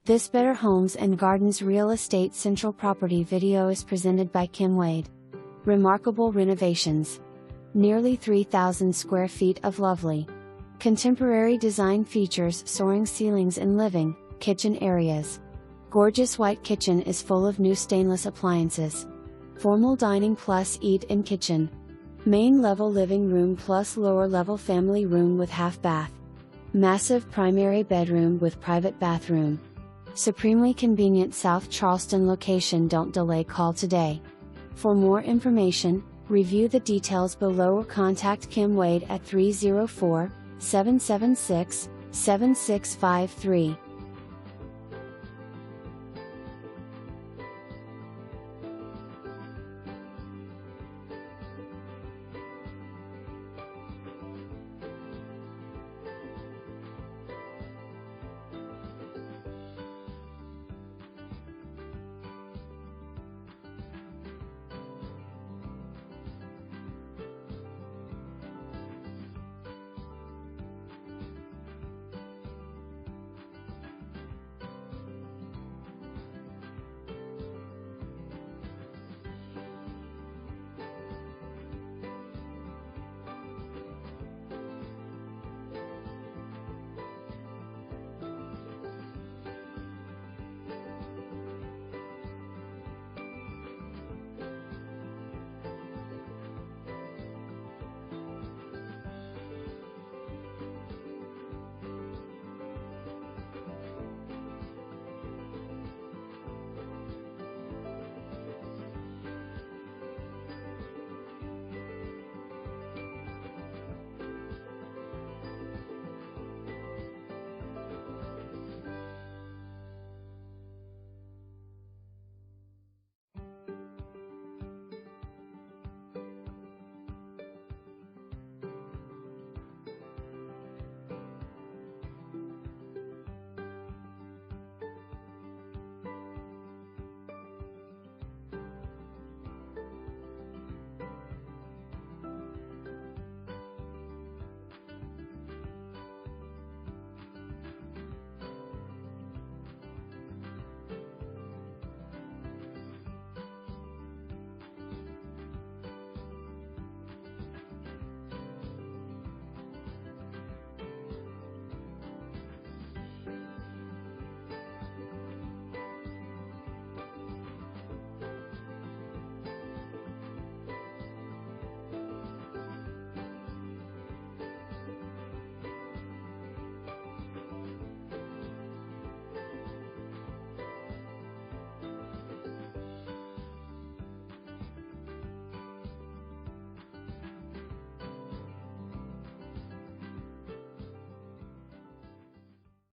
This Better Homes and Gardens Real Estate Central Property video is presented by Kim Wade. Remarkable renovations. Nearly 3,000 square feet of lovely, contemporary design features soaring ceilings in living, kitchen areas. Gorgeous white kitchen is full of new stainless appliances. Formal dining plus eat-in kitchen. Main level living room plus lower level family room with half bath. Massive primary bedroom with private bathroom. Supremely convenient South Charleston location. Don't delay, call today. For more information, review the details below or contact Kim Wade at 304-776-7653.